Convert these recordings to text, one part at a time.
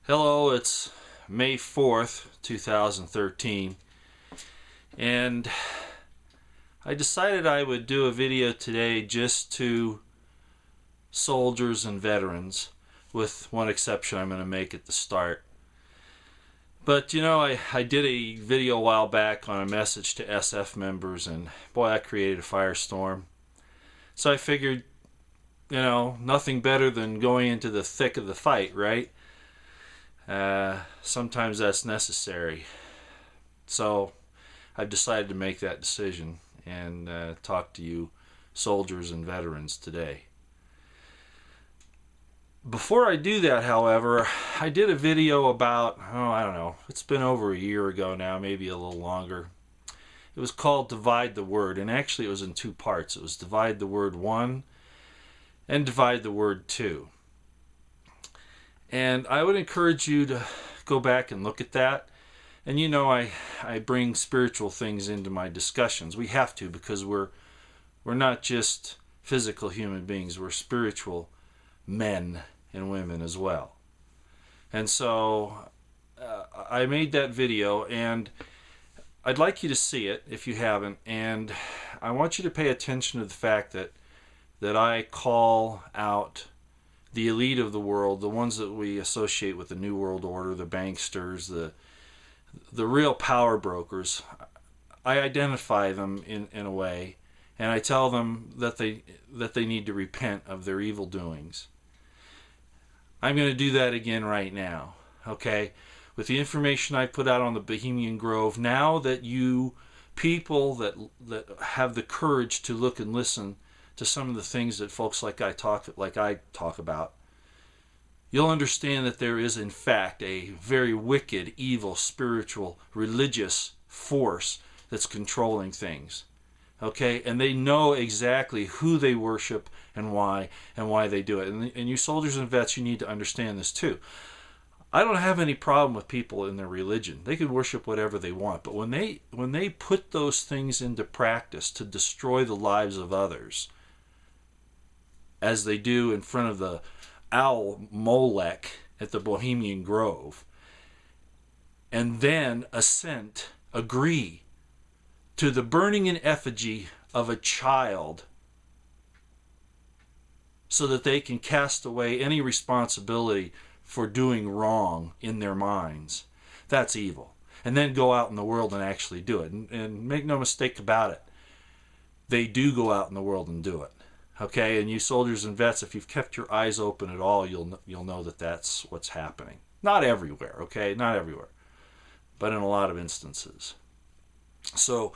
Hello, it's May 4th, 2013, and I decided I would do a video today just to soldiers and veterans, with one exception I'm going to make at the start. But you know, I did a video a while back on a message to SF members, and boy, that created a firestorm. So I figured, nothing better than going into the thick of the fight, right? Sometimes that's necessary. So I've decided to make that decision and talk to you soldiers and veterans today. Before I do that, however, I did a video about, I don't know, it's been over a year ago now, maybe a little longer. It was called Divide the Word, and actually it was in two parts. It was Divide the Word 1 and Divide the Word 2. And I would encourage you to go back and look at that. And I bring spiritual things into my discussions. We have to, because we're not just physical human beings. We're spiritual men and women as well. And so I made that video, and I'd like you to see it if you haven't. And I want you to pay attention to the fact that I call out the elite of the world, the ones that we associate with the New World Order, the banksters, the real power brokers. I identify them in a way, and I tell them that they need to repent of their evil doings. I'm going to do that again right now, okay? With the information I put out on the Bohemian Grove, now that you people that have the courage to look and listen to some of the things that folks like I talk about, you'll understand that there is in fact a very wicked, evil, spiritual, religious force that's controlling things. Okay? And they know exactly who they worship and why they do it. And you soldiers and vets, you need to understand this too. I don't have any problem with people in their religion. They can worship whatever they want. But when they put those things into practice to destroy the lives of others, as they do in front of the owl Molech at the Bohemian Grove, and then agree to the burning in effigy of a child so that they can cast away any responsibility for doing wrong in their minds, that's evil. And then go out in the world and actually do it. And make no mistake about it, they do go out in the world and do it. Okay, and you soldiers and vets, if you've kept your eyes open at all, you'll know that that's what's happening. Not everywhere, okay? Not everywhere. But in a lot of instances. So,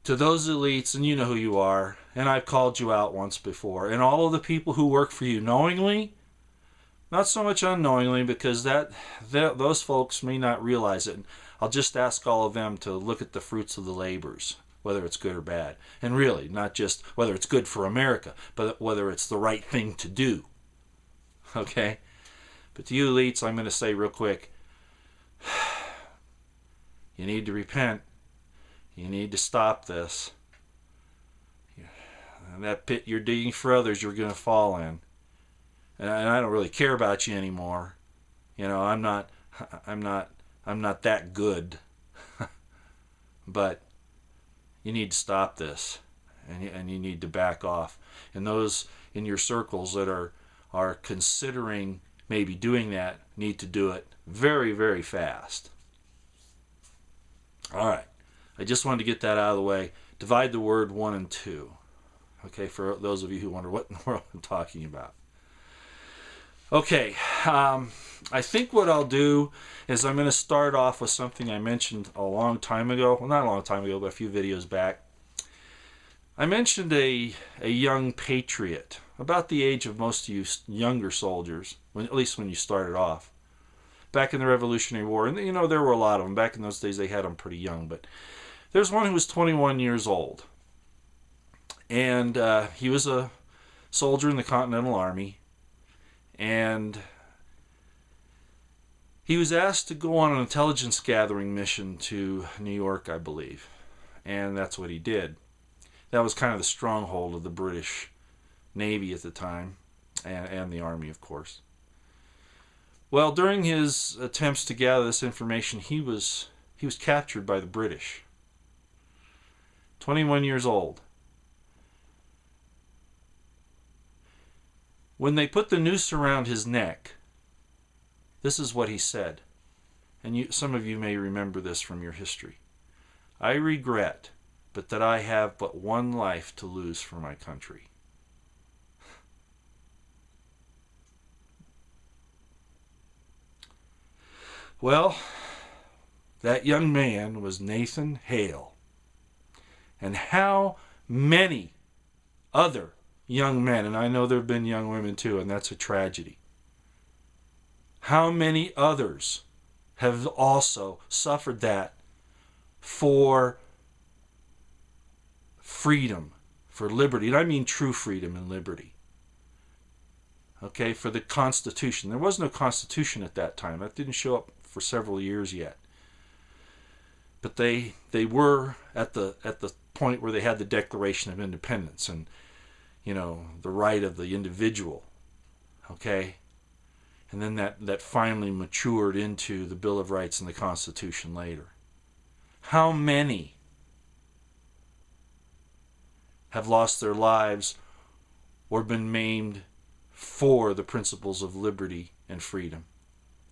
to those elites, and you know who you are, and I've called you out once before, and all of the people who work for you knowingly, not so much unknowingly, because those folks may not realize it. I'll just ask all of them to look at the fruits of the labors, whether it's good or bad. And really, not just whether it's good for America, but whether it's the right thing to do. Okay? But to you elites, I'm going to say real quick, you need to repent. You need to stop this. And that pit you're digging for others, you're going to fall in. And I don't really care about you anymore. I'm not that good. But you need to stop this, and you need to back off. And those in your circles that are considering maybe doing that need to do it very, very fast. All right. I just wanted to get that out of the way. Divide the Word 1 and 2. Okay, for those of you who wonder what in the world I'm talking about. Okay, I think what I'll do is I'm going to start off with something I mentioned a long time ago. Well, not a long time ago, but a few videos back. I mentioned a young patriot, about the age of most of you younger soldiers, at least when you started off, back in the Revolutionary War. And there were a lot of them. Back in those days, they had them pretty young. But there's one who was 21 years old. And he was a soldier in the Continental Army. And he was asked to go on an intelligence gathering mission to New York, I believe. And that's what he did. That was kind of the stronghold of the British Navy at the time, and the Army, of course. Well, during his attempts to gather this information, he was captured by the British. 21 years old. When they put the noose around his neck, this is what he said. And some of you may remember this from your history. I regret, but that I have but one life to lose for my country. Well, that young man was Nathan Hale. And how many other young men, and I know there have been young women too, and that's a tragedy. How many others have also suffered that for freedom, for liberty? And I mean true freedom and liberty. Okay, for the Constitution. There was no Constitution at that time. That didn't show up for several years yet. But they were at the point where they had the Declaration of Independence and, you know, the right of the individual. Okay? And then that finally matured into the Bill of Rights and the Constitution later. How many have lost their lives or been maimed for the principles of liberty and freedom?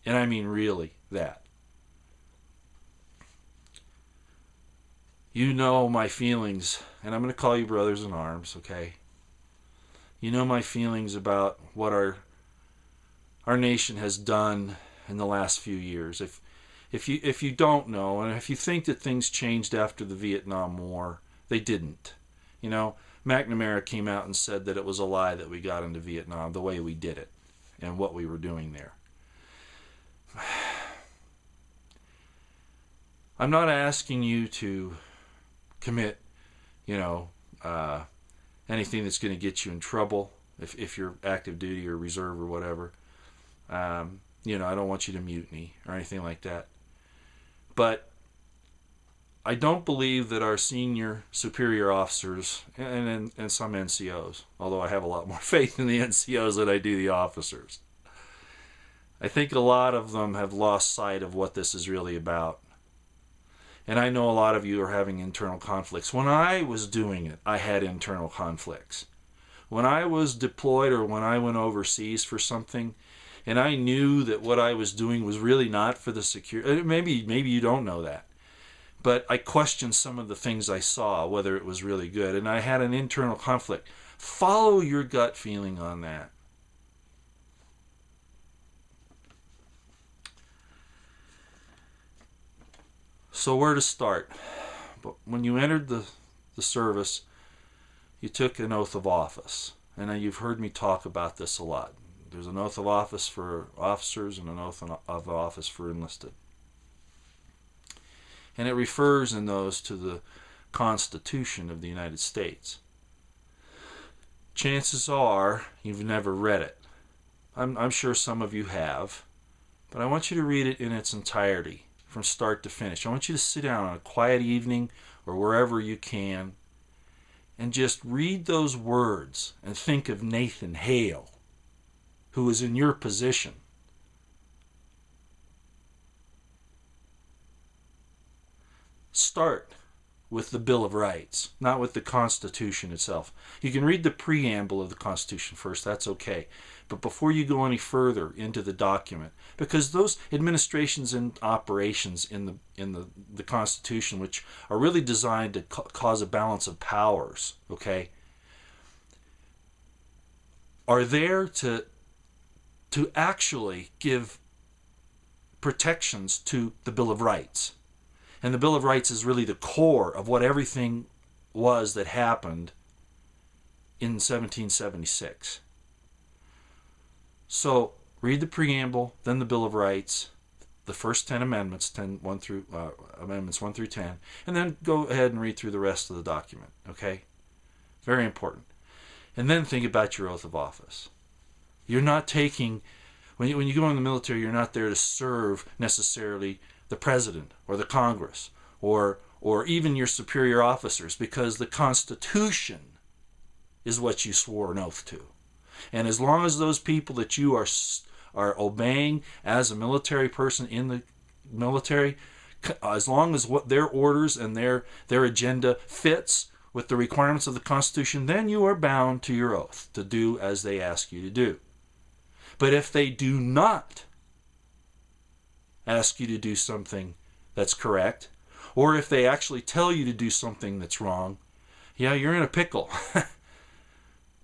And I mean really that. You know my feelings, and I'm going to call you brothers in arms, okay? You know my feelings about what our nation has done in the last few years. If you don't know, and if you think that things changed after the Vietnam War, they didn't. You know, McNamara came out and said that it was a lie that we got into Vietnam, the way we did it, and what we were doing there. I'm not asking you to commit, anything that's going to get you in trouble if you're active duty or reserve or whatever. I don't want you to mutiny or anything like that. But I don't believe that our senior superior officers and some NCOs, although I have a lot more faith in the NCOs than I do the officers, I think a lot of them have lost sight of what this is really about. And I know a lot of you are having internal conflicts. When I was doing it, I had internal conflicts. When I was deployed or when I went overseas for something, and I knew that what I was doing was really not for the security. Maybe you don't know that. But I questioned some of the things I saw, whether it was really good. And I had an internal conflict. Follow your gut feeling on that. So where to start? But when you entered the service, you took an oath of office. And you've heard me talk about this a lot. There's an oath of office for officers and an oath of office for enlisted. And it refers in those to the Constitution of the United States. Chances are you've never read it. I'm sure some of you have. But I want you to read it in its entirety, from start to finish. I want you to sit down on a quiet evening or wherever you can and just read those words and think of Nathan Hale, who is in your position. Start with the Bill of Rights, not with the Constitution itself. You can read the preamble of the Constitution first, that's okay. But before you go any further into the document, because those administrations and operations in the Constitution, which are really designed to cause a balance of powers, okay, are there to actually give protections to the Bill of Rights. And the Bill of Rights is really the core of what everything was that happened in 1776. So read the preamble, then the Bill of Rights, the first 10 amendments, amendments 1 through 10, and then go ahead and read through the rest of the document. Okay? Very important. And then think about your oath of office. You're not taking, when you go in the military, you're not there to serve necessarily the president or the Congress or even your superior officers, because the Constitution is what you swore an oath to. And as long as those people that you are obeying as a military person in the military, as long as what their orders and their agenda fits with the requirements of the Constitution, then you are bound to your oath to do as they ask you to do. But if they do not ask you to do something that's correct, or if they actually tell you to do something that's wrong, yeah, you're in a pickle.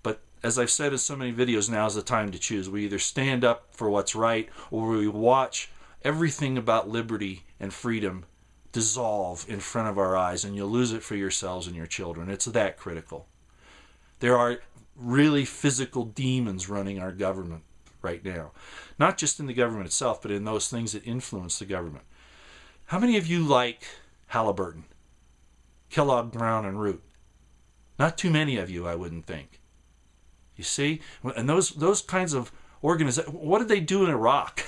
But as I've said in so many videos, now's the time to choose. We either stand up for what's right, or we watch everything about liberty and freedom dissolve in front of our eyes, and you'll lose it for yourselves and your children. It's that critical. There are really physical demons running our government right now. Not just in the government itself, but in those things that influence the government. How many of you like Halliburton, Kellogg, Brown, and Root? Not too many of you, I wouldn't think. You see? And those kinds of organizations, what did they do in Iraq?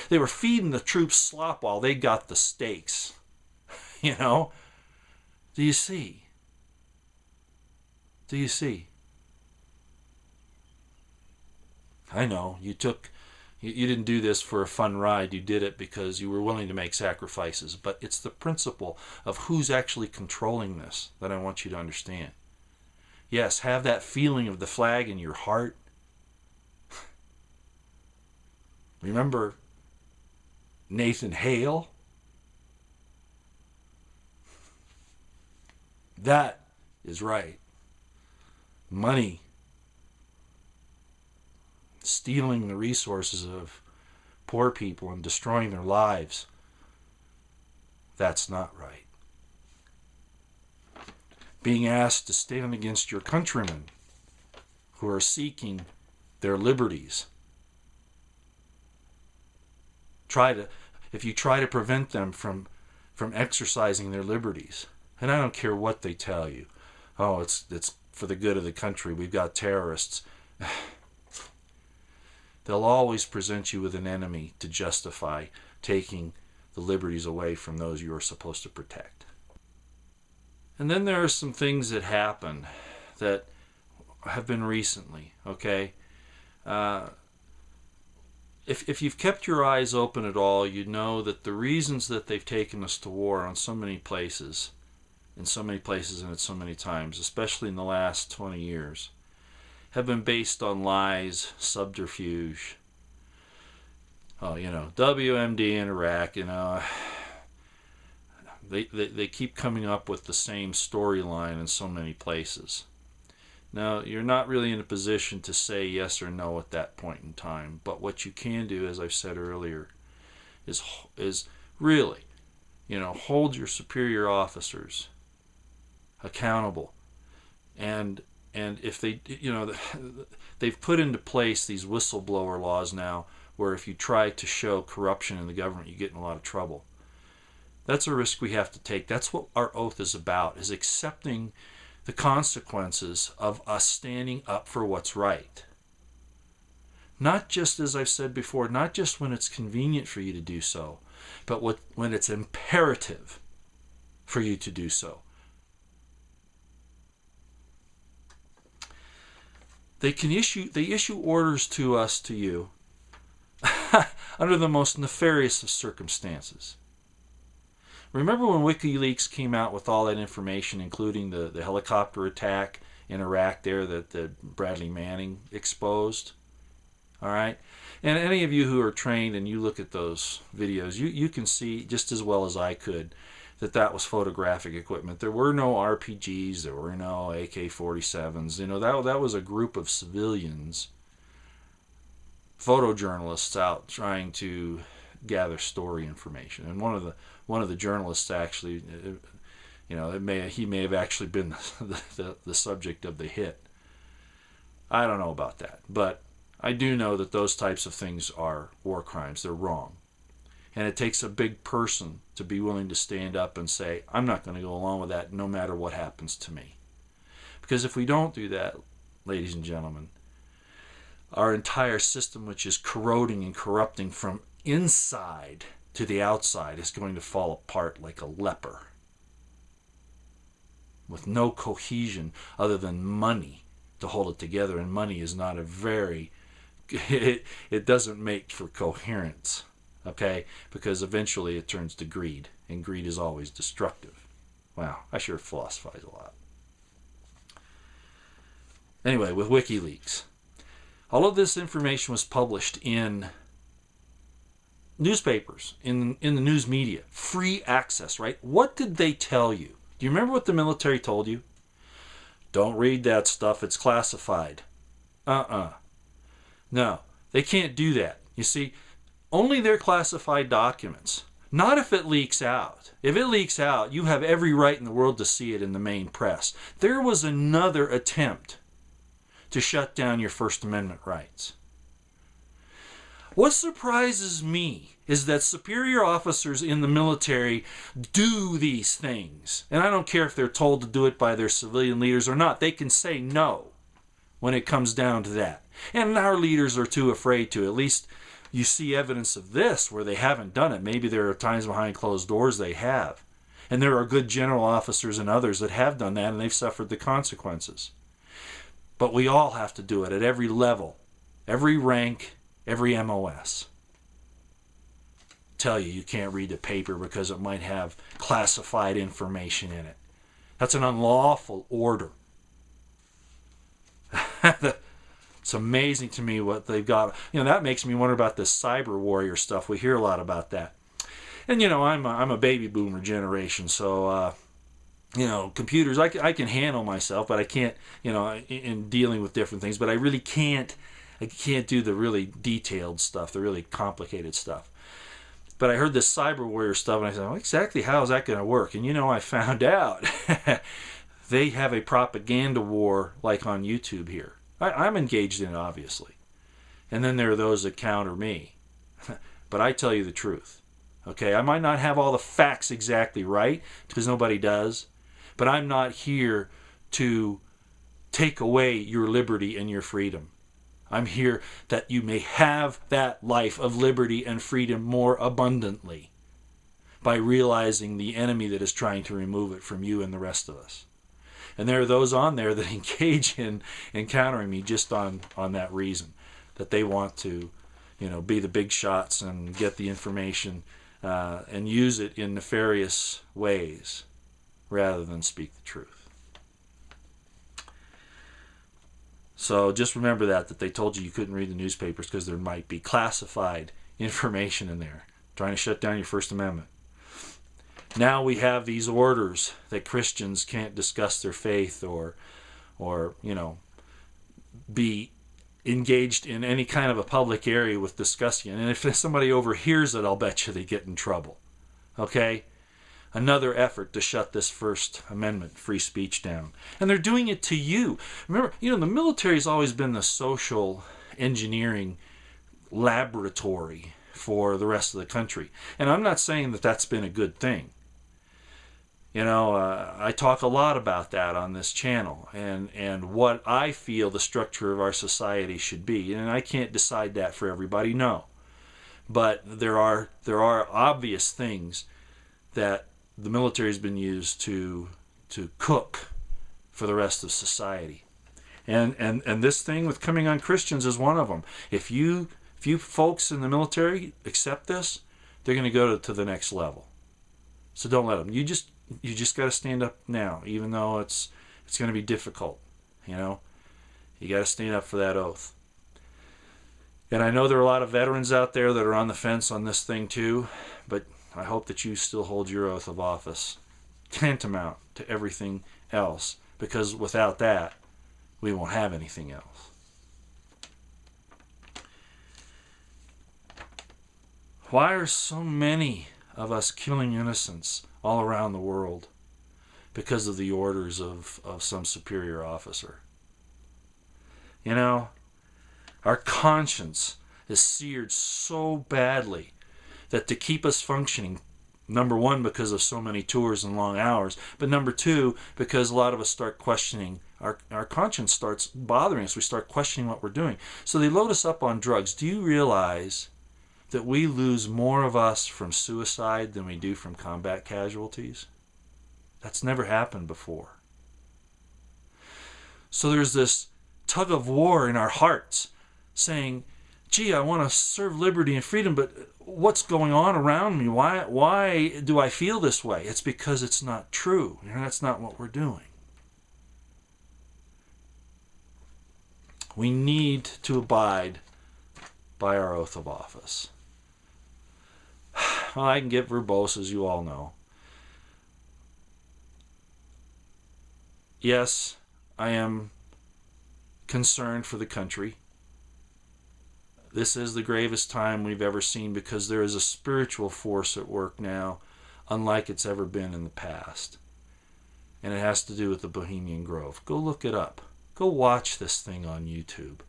They were feeding the troops slop while they got the steaks. You know? Do you see? Do you see? I know, you didn't do this for a fun ride. You did it because you were willing to make sacrifices. But it's the principle of who's actually controlling this that I want you to understand. Yes, have that feeling of the flag in your heart. Remember Nathan Hale? That is right. Money. Stealing the resources of poor people and destroying their lives. That's not right. Being asked to stand against your countrymen who are seeking their liberties. If you try to prevent them from exercising their liberties, and I don't care what they tell you, oh, it's for the good of the country, we've got terrorists. They'll always present you with an enemy to justify taking the liberties away from those you are supposed to protect. And then there are some things that happen that have been recently, okay? If you've kept your eyes open at all, you know that the reasons that they've taken us to war on so many places, in so many places and at so many times, especially in the last 20 years, have been based on lies, subterfuge. Oh, WMD in Iraq, They keep coming up with the same storyline in so many places. Now, you're not really in a position to say yes or no at that point in time, but what you can do, as I've said earlier, is really, hold your superior officers accountable. And if they, they've put into place these whistleblower laws now, where if you try to show corruption in the government, you get in a lot of trouble. That's a risk we have to take. That's what our oath is about, is accepting the consequences of us standing up for what's right. Not just, as I've said before, not just when it's convenient for you to do so, but when it's imperative for you to do so. They issue orders to us, to you, under the most nefarious of circumstances. Remember when WikiLeaks came out with all that information, including the helicopter attack in Iraq there that Bradley Manning exposed? All right? And any of you who are trained and you look at those videos, you can see just as well as I could that was photographic equipment. There were no RPGs, there were no AK-47s. That was a group of civilians, photojournalists out trying to gather story information. And one of the journalists actually, he may have actually been the subject of the hit. I don't know about that, but I do know that those types of things are war crimes. They're wrong. And it takes a big person to be willing to stand up and say, I'm not going to go along with that no matter what happens to me. Because if we don't do that, ladies and gentlemen, our entire system, which is corroding and corrupting from inside to the outside, is going to fall apart like a leper, with no cohesion other than money to hold it together. And money is not a very it doesn't make for coherence, okay? Because eventually it turns to greed, and greed is always destructive. Wow, I sure philosophize a lot. Anyway, with WikiLeaks, all of this information was published in newspapers, in the news media, free access, right? What did they tell you? Do you remember what the military told you? Don't read that stuff, it's classified. No, they can't do that. You see, only their classified documents. Not if it leaks out. If it leaks out, you have every right in the world to see it in the main press. There was another attempt to shut down your First Amendment rights. What surprises me is that superior officers in the military do these things. And I don't care if they're told to do it by their civilian leaders or not. They can say no when it comes down to that. And our leaders are too afraid to. At least you see evidence of this where they haven't done it. Maybe there are times behind closed doors they have. And there are good general officers and others that have done that, and they've suffered the consequences. But we all have to do it at every level, every rank, every MOS. Tell you can't read the paper because it might have classified information in it. That's an unlawful order. It's amazing to me what they've got. That makes me wonder about this cyber warrior stuff. We hear a lot about that. And I'm a baby boomer generation, so computers, I can handle myself, but I can't, in dealing with different things, but I really can't. I can't do the really detailed stuff, the really complicated stuff. But I heard this cyber warrior stuff, and I said, well, exactly how is that going to work? And I found out they have a propaganda war like on YouTube here. I'm engaged in it, obviously. And then there are those that counter me. But I tell you the truth. Okay, I might not have all the facts exactly right, because nobody does. But I'm not here to take away your liberty and your freedom. I'm here that you may have that life of liberty and freedom more abundantly by realizing the enemy that is trying to remove it from you and the rest of us. And there are those on there that engage in encountering me just on that reason, that they want to, be the big shots and get the information and use it in nefarious ways rather than speak the truth. So just remember that they told you couldn't read the newspapers because there might be classified information in there, trying to shut down your First Amendment. Now we have these orders that Christians can't discuss their faith or be engaged in any kind of a public area with discussing it. And if somebody overhears it, I'll bet you they get in trouble. Okay? Another effort to shut this First Amendment free speech down. And they're doing it to you. Remember, the military's always been the social engineering laboratory for the rest of the country. And I'm not saying that that's been a good thing. I talk a lot about that on this channel and what I feel the structure of our society should be. And I can't decide that for everybody, no. But there are obvious things that the military has been used to cook for the rest of society. And this thing with coming on Christians is one of them. If you folks in the military accept this, they're going to go to the next level. So don't let them. You just got to stand up now, even though it's going to be difficult. You got to stand up for that oath. And I know there are a lot of veterans out there that are on the fence on this thing too, but I hope that you still hold your oath of office tantamount to everything else, because without that, we won't have anything else. Why are so many of us killing innocents all around the world? Because of the orders of some superior officer. Our conscience is seared so badly that to keep us functioning, number one, because of so many tours and long hours, but number two, because a lot of us start questioning, our conscience starts bothering us. We start questioning what we're doing. So they load us up on drugs. Do you realize that we lose more of us from suicide than we do from combat casualties? That's never happened before. So there's this tug of war in our hearts saying, gee, I want to serve liberty and freedom, but what's going on around me? Why do I feel this way? It's because it's not true. That's not what we're doing. We need to abide by our oath of office. Well, I can get verbose, as you all know. Yes, I am concerned for the country. This is the gravest time we've ever seen because there is a spiritual force at work now unlike it's ever been in the past. And it has to do with the Bohemian Grove. Go look it up. Go watch this thing on YouTube.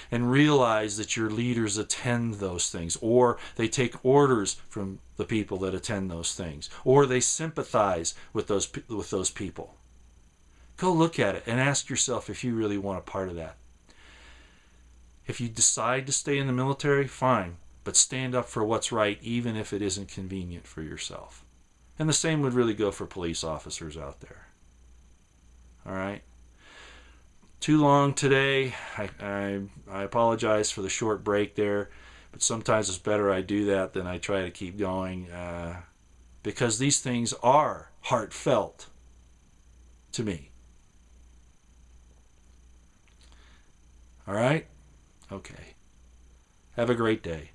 And realize that your leaders attend those things, or they take orders from the people that attend those things, or they sympathize with those people. Go look at it and ask yourself if you really want a part of that. If you decide to stay in the military, fine, but stand up for what's right, even if it isn't convenient for yourself. And the same would really go for police officers out there. All right? Too long today. I apologize for the short break there, but sometimes it's better I do that than I try to keep going, because these things are heartfelt to me. All right? Okay. Have a great day.